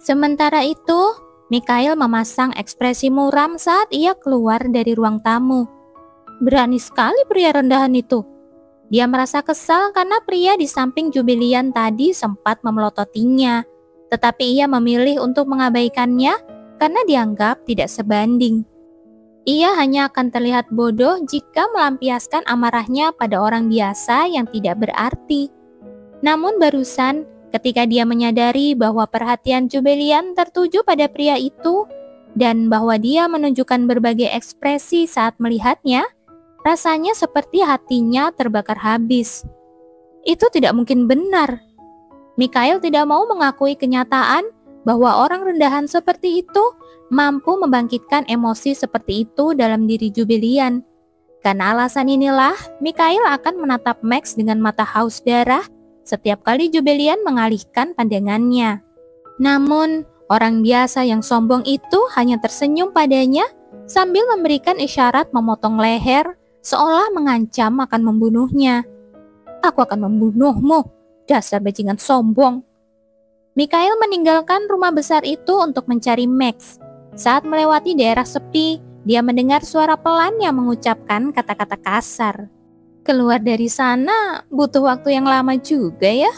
Sementara itu, Mikhail memasang ekspresi muram saat ia keluar dari ruang tamu. Berani sekali pria rendahan itu. Dia merasa kesal karena pria di samping Jubilian tadi sempat memelototinya, tetapi ia memilih untuk mengabaikannya karena dianggap tidak sebanding. Ia hanya akan terlihat bodoh jika melampiaskan amarahnya pada orang biasa yang tidak berarti. Namun barusan, ketika dia menyadari bahwa perhatian Jubilian tertuju pada pria itu dan bahwa dia menunjukkan berbagai ekspresi saat melihatnya, rasanya seperti hatinya terbakar habis. Itu tidak mungkin benar. Mikhail tidak mau mengakui kenyataan bahwa orang rendahan seperti itu mampu membangkitkan emosi seperti itu dalam diri Jubilian. Karena alasan inilah, Mikhail akan menatap Max dengan mata haus darah setiap kali Jubilian mengalihkan pandangannya. Namun, orang biasa yang sombong itu hanya tersenyum padanya sambil memberikan isyarat memotong leher seolah mengancam akan membunuhnya. "Aku akan membunuhmu, dasar bajingan sombong." Mikhail meninggalkan rumah besar itu untuk mencari Max. Saat melewati daerah sepi, dia mendengar suara pelan yang mengucapkan kata-kata kasar. Keluar dari sana butuh waktu yang lama juga ya.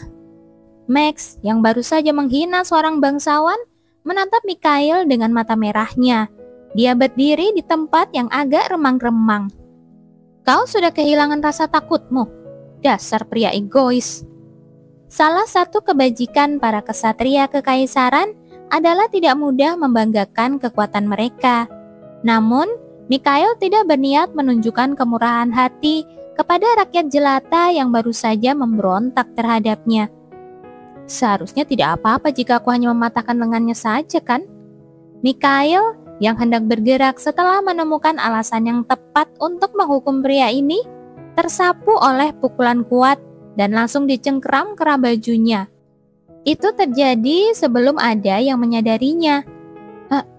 Max yang baru saja menghina seorang bangsawan menatap Mikhail dengan mata merahnya. Dia berdiri di tempat yang agak remang-remang. "Kau sudah kehilangan rasa takutmu, dasar pria egois." Salah satu kebajikan para kesatria kekaisaran adalah tidak mudah membanggakan kekuatan mereka. Namun, Mikhail tidak berniat menunjukkan kemurahan hati kepada rakyat jelata yang baru saja memberontak terhadapnya. "Seharusnya tidak apa-apa jika aku hanya mematahkan lengannya saja, kan?" Mikhail yang hendak bergerak setelah menemukan alasan yang tepat untuk menghukum pria ini, tersapu oleh pukulan kuat dan langsung dicengkeram kerah bajunya. Itu terjadi sebelum ada yang menyadarinya.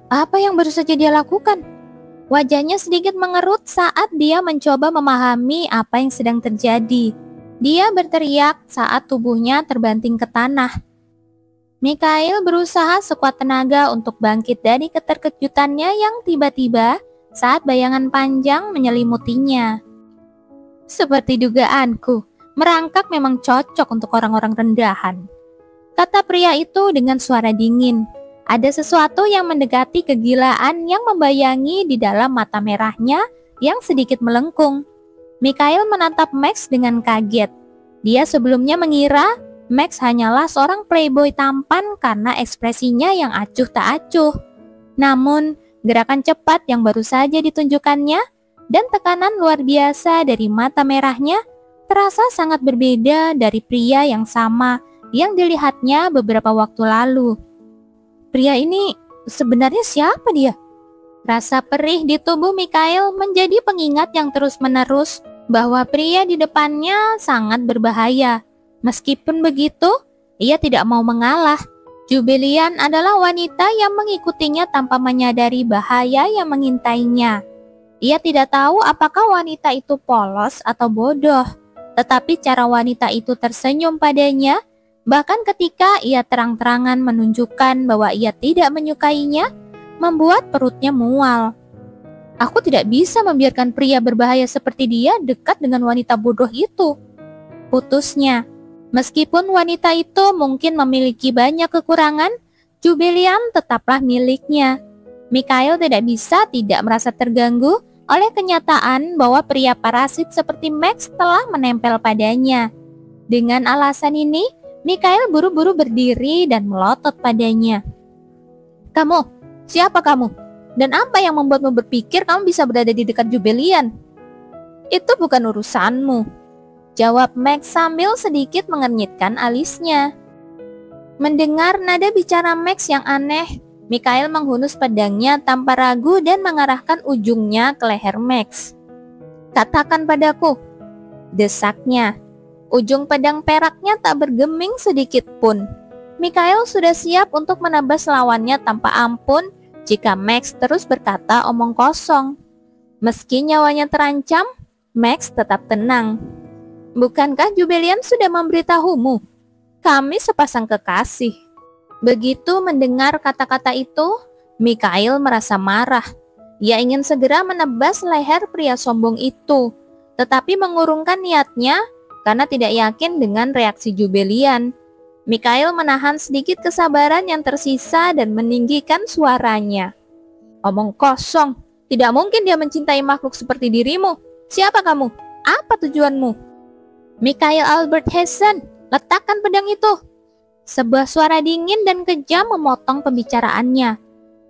Apa yang baru saja dia lakukan? Wajahnya sedikit mengerut saat dia mencoba memahami apa yang sedang terjadi. Dia berteriak saat tubuhnya terbanting ke tanah. Mikhail berusaha sekuat tenaga untuk bangkit dari keterkejutannya yang tiba-tiba saat bayangan panjang menyelimutinya. "Seperti dugaanku, merangkak memang cocok untuk orang-orang rendahan," kata pria itu dengan suara dingin. Ada sesuatu yang mendekati kegilaan yang membayangi di dalam mata merahnya yang sedikit melengkung. Mikhail menatap Max dengan kaget. Dia sebelumnya mengira Max hanyalah seorang playboy tampan karena ekspresinya yang acuh tak acuh. Namun, gerakan cepat yang baru saja ditunjukkannya dan tekanan luar biasa dari mata merahnya terasa sangat berbeda dari pria yang sama yang dilihatnya beberapa waktu lalu. Pria ini sebenarnya siapa dia? Rasa perih di tubuh Mikhail menjadi pengingat yang terus-menerus bahwa pria di depannya sangat berbahaya. Meskipun begitu, ia tidak mau mengalah. Jubilian adalah wanita yang mengikutinya tanpa menyadari bahaya yang mengintainya. Ia tidak tahu apakah wanita itu polos atau bodoh, tetapi cara wanita itu tersenyum padanya, bahkan ketika ia terang-terangan menunjukkan bahwa ia tidak menyukainya, membuat perutnya mual. "Aku tidak bisa membiarkan pria berbahaya seperti dia dekat dengan wanita bodoh itu," putusnya. Meskipun wanita itu mungkin memiliki banyak kekurangan, Jubilian tetaplah miliknya. Mikhail tidak bisa tidak merasa terganggu oleh kenyataan bahwa pria parasit seperti Max telah menempel padanya. Dengan alasan ini, Mikhail buru-buru berdiri dan melotot padanya. "Kamu, siapa kamu? Dan apa yang membuatmu berpikir kamu bisa berada di dekat Jubilian?" "Itu bukan urusanmu," jawab Max sambil sedikit mengernyitkan alisnya. Mendengar nada bicara Max yang aneh, Mikhail menghunus pedangnya tanpa ragu dan mengarahkan ujungnya ke leher Max. "Katakan padaku," desaknya. Ujung pedang peraknya tak bergeming sedikit pun. Mikhail sudah siap untuk menebas lawannya tanpa ampun jika Max terus berkata omong kosong. Meski nyawanya terancam, Max tetap tenang. Bukankah Jubilian sudah memberitahumu? Kami sepasang kekasih. Begitu mendengar kata-kata itu, Mikhail merasa marah. Ia ingin segera menebas leher pria sombong itu, tetapi mengurungkan niatnya karena tidak yakin dengan reaksi Jubilian. Mikhail menahan sedikit kesabaran yang tersisa dan meninggikan suaranya. Omong kosong, tidak mungkin dia mencintai makhluk seperti dirimu. Siapa kamu? Apa tujuanmu? Mikhail Albert Hessen, letakkan pedang itu. Sebuah suara dingin dan kejam memotong pembicaraannya.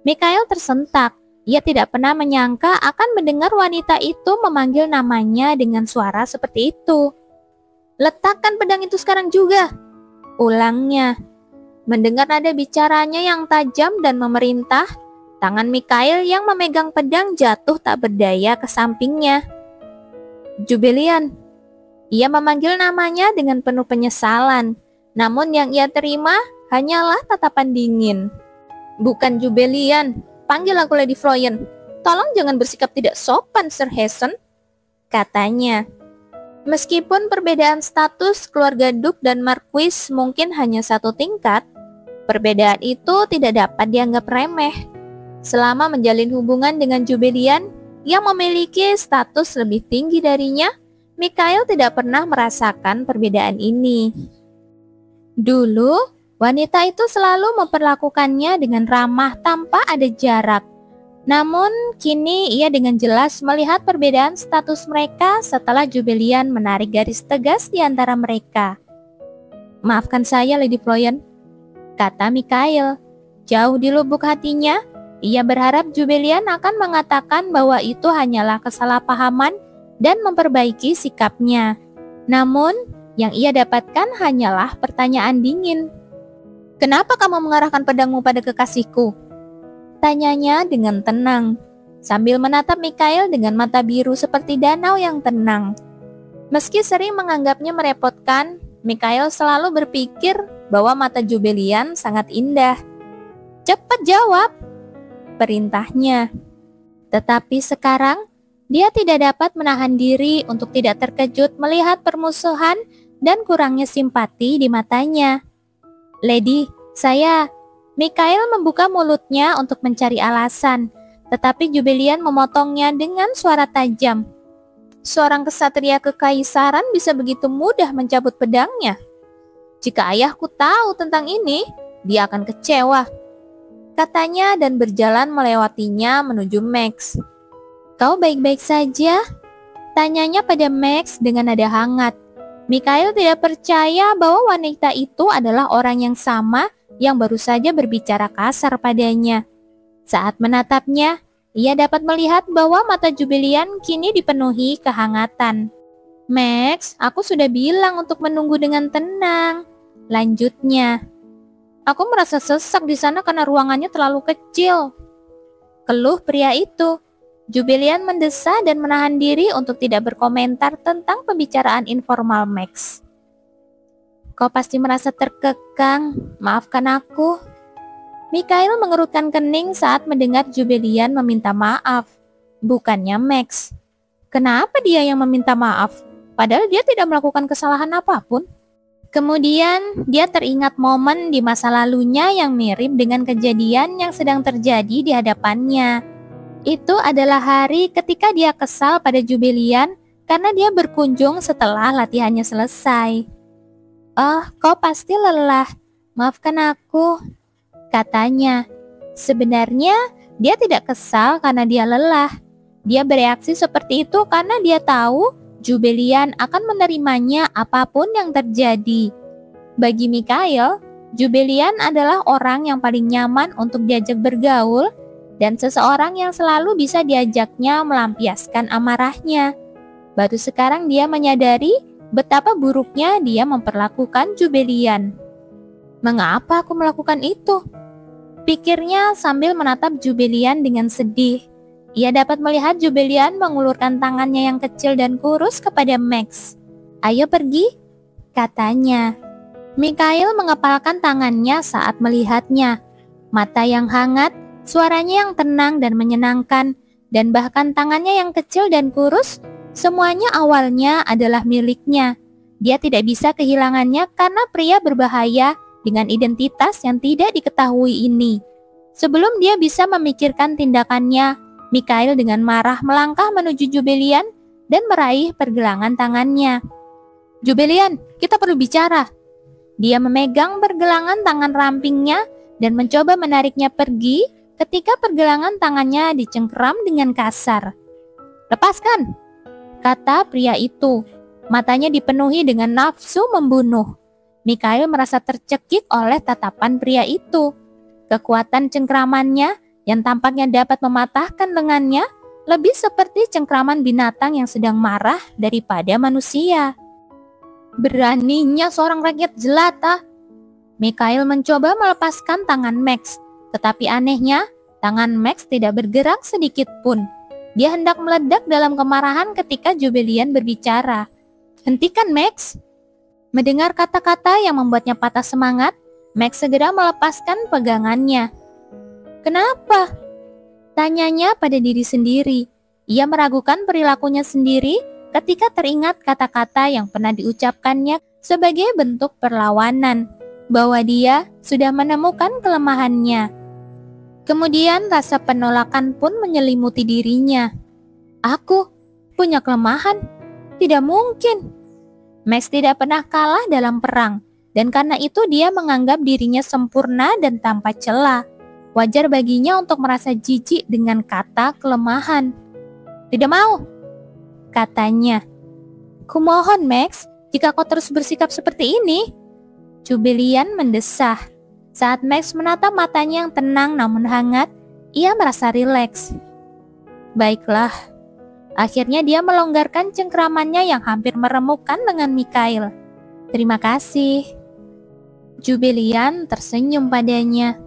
Mikhail tersentak. Ia tidak pernah menyangka akan mendengar wanita itu memanggil namanya dengan suara seperti itu. Letakkan pedang itu sekarang juga, ulangnya. Mendengar nada bicaranya yang tajam dan memerintah, tangan Mikhail yang memegang pedang jatuh tak berdaya ke sampingnya. Jubilian. Ia memanggil namanya dengan penuh penyesalan, namun yang ia terima hanyalah tatapan dingin. Bukan Jubilian, panggil aku Lady Floyen. Tolong jangan bersikap tidak sopan, Sir Hessen, katanya. Meskipun perbedaan status keluarga Duke dan Marquis mungkin hanya satu tingkat, perbedaan itu tidak dapat dianggap remeh. Selama menjalin hubungan dengan Jubilian yang memiliki status lebih tinggi darinya, Mikhail tidak pernah merasakan perbedaan ini. Dulu, wanita itu selalu memperlakukannya dengan ramah tanpa ada jarak. Namun, kini ia dengan jelas melihat perbedaan status mereka setelah Jubilian menarik garis tegas di antara mereka. Maafkan saya, Lady Floyen, kata Mikhail. Jauh di lubuk hatinya, ia berharap Jubilian akan mengatakan bahwa itu hanyalah kesalahpahaman dan memperbaiki sikapnya. Namun, yang ia dapatkan hanyalah pertanyaan dingin. Kenapa kamu mengarahkan pedangmu pada kekasihku? Tanyanya dengan tenang, sambil menatap Mikhail dengan mata biru seperti danau yang tenang. Meski sering menganggapnya merepotkan, Mikhail selalu berpikir bahwa mata Jubilian sangat indah. Cepat jawab, perintahnya. Tetapi sekarang, dia tidak dapat menahan diri untuk tidak terkejut melihat permusuhan dan kurangnya simpati di matanya. Lady, Mikhail membuka mulutnya untuk mencari alasan, tetapi Jubilian memotongnya dengan suara tajam. Seorang kesatria kekaisaran bisa begitu mudah mencabut pedangnya. Jika ayahku tahu tentang ini, dia akan kecewa, katanya dan berjalan melewatinya menuju Max. Kau baik-baik saja? Tanyanya pada Max dengan nada hangat. Mikhail tidak percaya bahwa wanita itu adalah orang yang sama yang baru saja berbicara kasar padanya. Saat menatapnya, ia dapat melihat bahwa mata Jubilian kini dipenuhi kehangatan. Max, aku sudah bilang untuk menunggu dengan tenang, lanjutnya. Aku merasa sesak di sana karena ruangannya terlalu kecil, keluh pria itu. Jubilian mendesah dan menahan diri untuk tidak berkomentar tentang pembicaraan informal Max. Kau pasti merasa terkekang, maafkan aku. Mikhail mengerutkan kening saat mendengar Jubilian meminta maaf, bukannya Max. Kenapa dia yang meminta maaf? Padahal dia tidak melakukan kesalahan apapun. Kemudian dia teringat momen di masa lalunya yang mirip dengan kejadian yang sedang terjadi di hadapannya. Itu adalah hari ketika dia kesal pada Jubilian karena dia berkunjung setelah latihannya selesai. Oh, kau pasti lelah. Maafkan aku, katanya. Sebenarnya, dia tidak kesal karena dia lelah. Dia bereaksi seperti itu karena dia tahu Jubilian akan menerimanya apapun yang terjadi. Bagi Mikhail, Jubilian adalah orang yang paling nyaman untuk diajak bergaul dan seseorang yang selalu bisa diajaknya melampiaskan amarahnya. Baru sekarang dia menyadari betapa buruknya dia memperlakukan Jubilian. Mengapa aku melakukan itu? Pikirnya sambil menatap Jubilian dengan sedih. Ia dapat melihat Jubilian mengulurkan tangannya yang kecil dan kurus kepada Max. Ayo pergi, katanya. Mikhail mengepalkan tangannya saat melihatnya. Mata yang hangat, suaranya yang tenang dan menyenangkan, dan bahkan tangannya yang kecil dan kurus, semuanya awalnya adalah miliknya. Dia tidak bisa kehilangannya karena pria berbahaya dengan identitas yang tidak diketahui ini. Sebelum dia bisa memikirkan tindakannya, Mikhail dengan marah melangkah menuju Jubilian dan meraih pergelangan tangannya. "Jubilian, kita perlu bicara." Dia memegang pergelangan tangan rampingnya dan mencoba menariknya pergi ketika pergelangan tangannya dicengkeram dengan kasar. "Lepaskan," kata pria itu. Matanya dipenuhi dengan nafsu membunuh. Mikhail merasa tercekik oleh tatapan pria itu. Kekuatan cengkramannya yang tampaknya dapat mematahkan lengannya lebih seperti cengkraman binatang yang sedang marah daripada manusia. Beraninya seorang rakyat jelata. Mikhail mencoba melepaskan tangan Max, tetapi anehnya, tangan Max tidak bergerak sedikit pun. Dia hendak meledak dalam kemarahan ketika Jubilian berbicara. "Hentikan, Max!" Mendengar kata-kata yang membuatnya patah semangat, Max segera melepaskan pegangannya. "Kenapa?" tanyanya pada diri sendiri. Ia meragukan perilakunya sendiri ketika teringat kata-kata yang pernah diucapkannya sebagai bentuk perlawanan, bahwa dia sudah menemukan kelemahannya. Kemudian rasa penolakan pun menyelimuti dirinya. "Aku punya kelemahan? Tidak mungkin." Max tidak pernah kalah dalam perang, dan karena itu dia menganggap dirinya sempurna dan tanpa celah. Wajar baginya untuk merasa jijik dengan kata kelemahan. "Tidak mau," katanya. "Kumohon, Max, jika kau terus bersikap seperti ini." Jubilian mendesah. Saat Max menatap matanya yang tenang namun hangat, ia merasa rileks. "Baiklah." Akhirnya dia melonggarkan cengkramannya yang hampir meremukkan lengan Mikhail. "Terima kasih." Jubilian tersenyum padanya.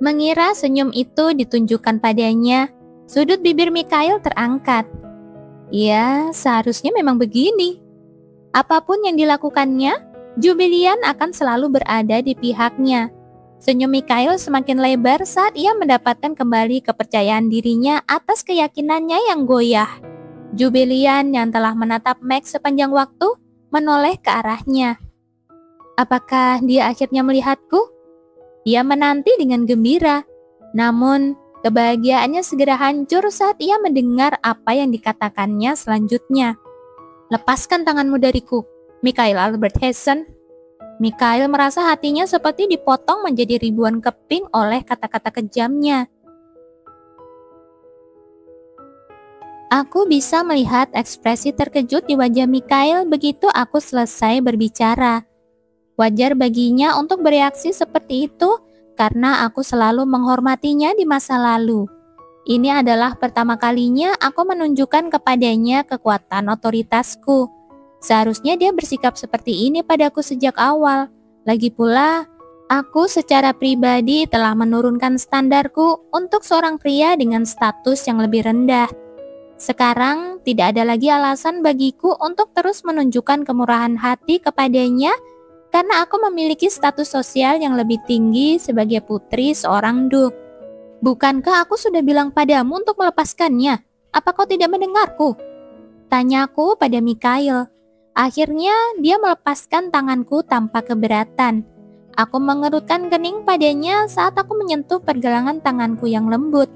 Mengira senyum itu ditunjukkan padanya, sudut bibir Mikhail terangkat. Ya, seharusnya memang begini. Apapun yang dilakukannya, Jubilian akan selalu berada di pihaknya. Senyum Mikhail semakin lebar saat ia mendapatkan kembali kepercayaan dirinya atas keyakinannya yang goyah. Jubilian yang telah menatap Max sepanjang waktu menoleh ke arahnya. Apakah dia akhirnya melihatku? Dia menanti dengan gembira. Namun, kebahagiaannya segera hancur saat ia mendengar apa yang dikatakannya selanjutnya. "Lepaskan tanganmu dariku, Mikhail Albert Hessen." Mikhail merasa hatinya seperti dipotong menjadi ribuan keping oleh kata-kata kejamnya. Aku bisa melihat ekspresi terkejut di wajah Mikhail begitu aku selesai berbicara. Wajar baginya untuk bereaksi seperti itu karena aku selalu menghormatinya di masa lalu. Ini adalah pertama kalinya aku menunjukkan kepadanya kekuatan otoritasku. Seharusnya dia bersikap seperti ini padaku sejak awal. Lagi pula, aku secara pribadi telah menurunkan standarku untuk seorang pria dengan status yang lebih rendah. Sekarang tidak ada lagi alasan bagiku untuk terus menunjukkan kemurahan hati kepadanya karena aku memiliki status sosial yang lebih tinggi sebagai putri seorang duk. "Bukankah aku sudah bilang padamu untuk melepaskannya? Apa kau tidak mendengarku?" tanyaku pada Mikhail. Akhirnya dia melepaskan tanganku tanpa keberatan. Aku mengerutkan kening padanya saat aku menyentuh pergelangan tanganku yang lembut.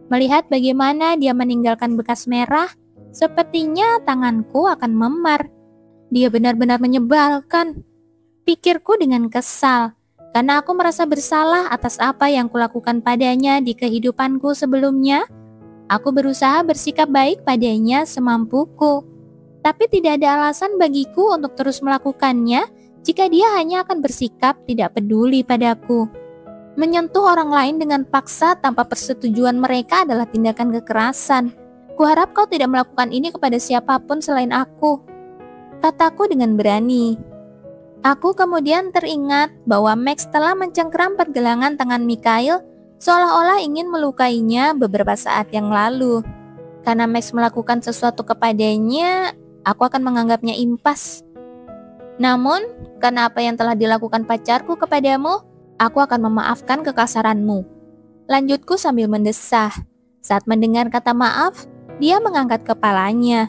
Melihat bagaimana dia meninggalkan bekas merah, sepertinya tanganku akan memar. Dia benar-benar menyebalkan, pikirku dengan kesal, karena aku merasa bersalah atas apa yang kulakukan padanya di kehidupanku sebelumnya. Aku berusaha bersikap baik padanya semampuku. Tapi tidak ada alasan bagiku untuk terus melakukannya jika dia hanya akan bersikap tidak peduli padaku. Menyentuh orang lain dengan paksa tanpa persetujuan mereka adalah tindakan kekerasan. Kuharap kau tidak melakukan ini kepada siapapun selain aku, kataku dengan berani. Aku kemudian teringat bahwa Max telah mencengkram pergelangan tangan Mikhail seolah-olah ingin melukainya beberapa saat yang lalu. Karena Max melakukan sesuatu kepadanya, aku akan menganggapnya impas. Namun, karena apa yang telah dilakukan pacarku kepadamu, aku akan memaafkan kekasaranmu. Lanjutku sambil mendesah. Saat mendengar kata maaf, dia mengangkat kepalanya.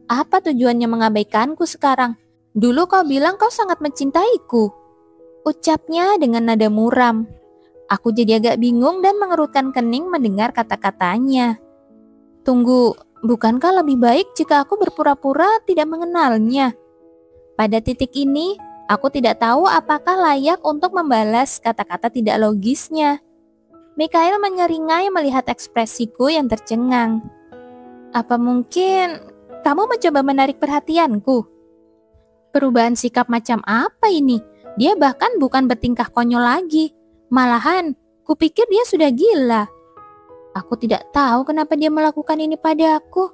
Apa tujuannya mengabaikanku sekarang? Dulu kau bilang kau sangat mencintaiku. Ucapnya dengan nada muram. Aku jadi agak bingung dan mengerutkan kening mendengar kata-katanya. Tunggu, bukankah lebih baik jika aku berpura-pura tidak mengenalnya? Pada titik ini, aku tidak tahu apakah layak untuk membalas kata-kata tidak logisnya. Mikhail menyeringai melihat ekspresiku yang tercengang. Apa mungkin kamu mencoba menarik perhatianku? Perubahan sikap macam apa ini? Dia bahkan bukan bertingkah konyol lagi. Malahan, kupikir dia sudah gila. Aku tidak tahu kenapa dia melakukan ini padaku.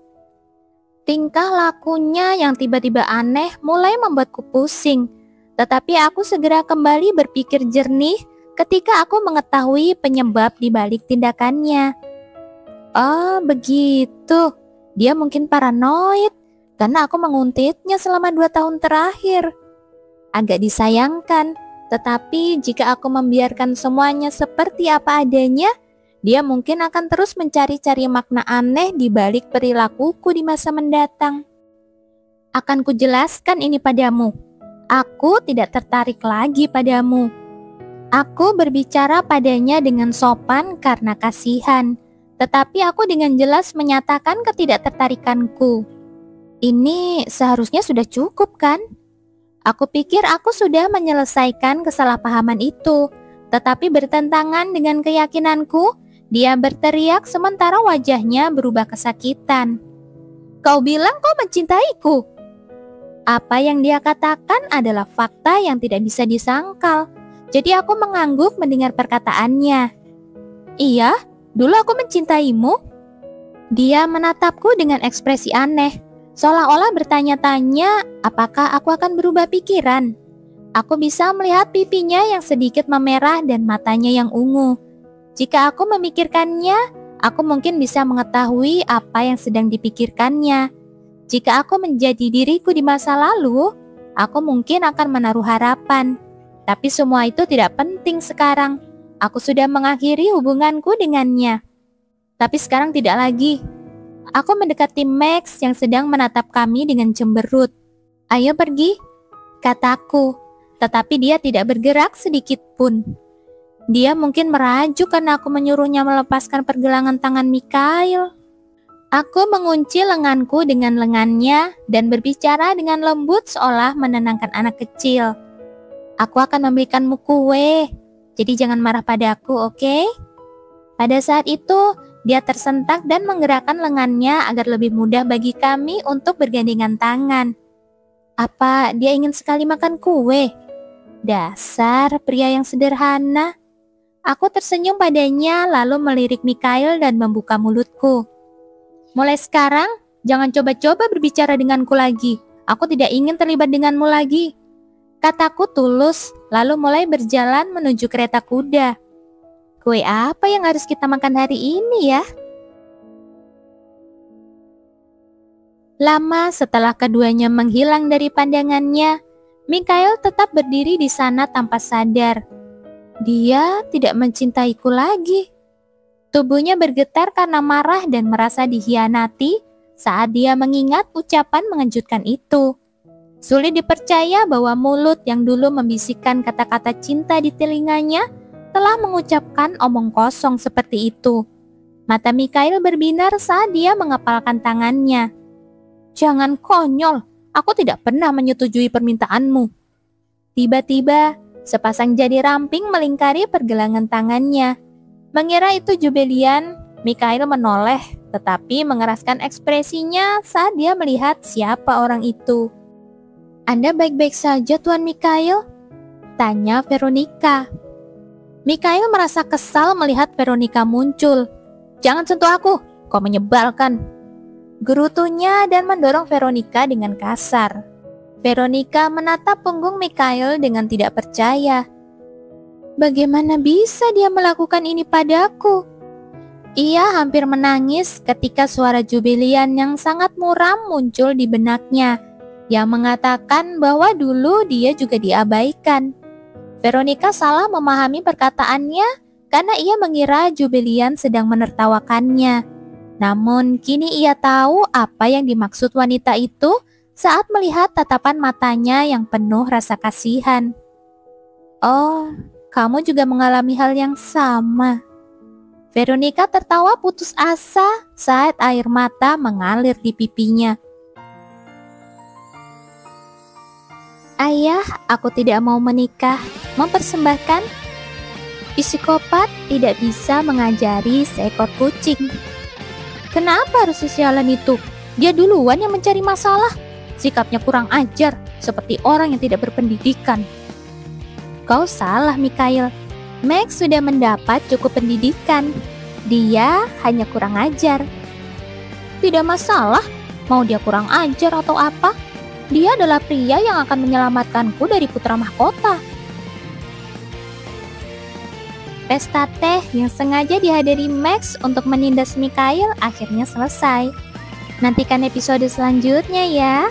Tingkah lakunya yang tiba-tiba aneh mulai membuatku pusing. Tetapi aku segera kembali berpikir jernih ketika aku mengetahui penyebab di balik tindakannya. Oh, begitu. Dia mungkin paranoid karena aku menguntitnya selama 2 tahun terakhir. Agak disayangkan, tetapi jika aku membiarkan semuanya seperti apa adanya, dia mungkin akan terus mencari-cari makna aneh di balik perilakuku di masa mendatang. Akan kujelaskan ini padamu. Aku tidak tertarik lagi padamu. Aku berbicara padanya dengan sopan karena kasihan, tetapi aku dengan jelas menyatakan ketidaktertarikanku. Ini seharusnya sudah cukup, kan? Aku pikir aku sudah menyelesaikan kesalahpahaman itu, tetapi bertentangan dengan keyakinanku. Dia berteriak sementara wajahnya berubah kesakitan. Kau bilang kau mencintaiku. Apa yang dia katakan adalah fakta yang tidak bisa disangkal. Jadi aku mengangguk mendengar perkataannya. Iya, dulu aku mencintaimu. Dia menatapku dengan ekspresi aneh, seolah-olah bertanya-tanya apakah aku akan berubah pikiran. Aku bisa melihat pipinya yang sedikit memerah dan matanya yang ungu. Jika aku memikirkannya, aku mungkin bisa mengetahui apa yang sedang dipikirkannya. Jika aku menjadi diriku di masa lalu, aku mungkin akan menaruh harapan. Tapi semua itu tidak penting sekarang. Aku sudah mengakhiri hubunganku dengannya. Tapi sekarang tidak lagi. Aku mendekati Max yang sedang menatap kami dengan cemberut. Ayo pergi, kataku. Tetapi dia tidak bergerak sedikit pun. Dia mungkin merajuk karena aku menyuruhnya melepaskan pergelangan tangan Mikhail. Aku mengunci lenganku dengan lengannya dan berbicara dengan lembut seolah menenangkan anak kecil. Aku akan memberikanmu kue, jadi jangan marah padaku, oke? Pada saat itu, dia tersentak dan menggerakkan lengannya agar lebih mudah bagi kami untuk bergandengan tangan. Apa dia ingin sekali makan kue? Dasar pria yang sederhana. Aku tersenyum padanya lalu melirik Mikhail dan membuka mulutku. Mulai sekarang, jangan coba-coba berbicara denganku lagi. Aku tidak ingin terlibat denganmu lagi. Kataku tulus, lalu mulai berjalan menuju kereta kuda. Kue apa yang harus kita makan hari ini ya? Lama setelah keduanya menghilang dari pandangannya, Mikhail tetap berdiri di sana tanpa sadar. Dia tidak mencintaiku lagi. Tubuhnya bergetar karena marah dan merasa dikhianati saat dia mengingat ucapan mengejutkan itu. Sulit dipercaya bahwa mulut yang dulu membisikkan kata-kata cinta di telinganya telah mengucapkan omong kosong seperti itu. Mata Mikhail berbinar saat dia mengepalkan tangannya. Jangan konyol, aku tidak pernah menyetujui permintaanmu. Tiba-tiba, sepasang jari ramping melingkari pergelangan tangannya. Mengira itu Jubilian, Mikhail menoleh, tetapi mengeraskan ekspresinya saat dia melihat siapa orang itu. Anda baik-baik saja, Tuan Mikhail? Tanya Veronica. Mikhail merasa kesal melihat Veronica muncul. Jangan sentuh aku, kau menyebalkan. Gerutunya dan mendorong Veronica dengan kasar. Veronica menatap punggung Mikhail dengan tidak percaya. Bagaimana bisa dia melakukan ini padaku? Ia hampir menangis ketika suara Jubilian yang sangat muram muncul di benaknya. yang mengatakan bahwa dulu dia juga diabaikan. Veronica salah memahami perkataannya karena ia mengira Jubilian sedang menertawakannya. Namun kini ia tahu apa yang dimaksud wanita itu saat melihat tatapan matanya yang penuh rasa kasihan. Oh, kamu juga mengalami hal yang sama. Veronica tertawa putus asa saat air mata mengalir di pipinya. Ayah, aku tidak mau menikah. Mempersembahkan psikopat tidak bisa mengajari seekor kucing. Kenapa harus si sialan itu? Dia duluan yang mencari masalah. Sikapnya kurang ajar, seperti orang yang tidak berpendidikan. Kau salah, Mikhail. Max sudah mendapat cukup pendidikan. Dia hanya kurang ajar. Tidak masalah, mau dia kurang ajar atau apa. Dia adalah pria yang akan menyelamatkanku dari putra mahkota. Pesta teh yang sengaja dihadiri Max untuk menindas Mikhail akhirnya selesai. Nantikan episode selanjutnya ya.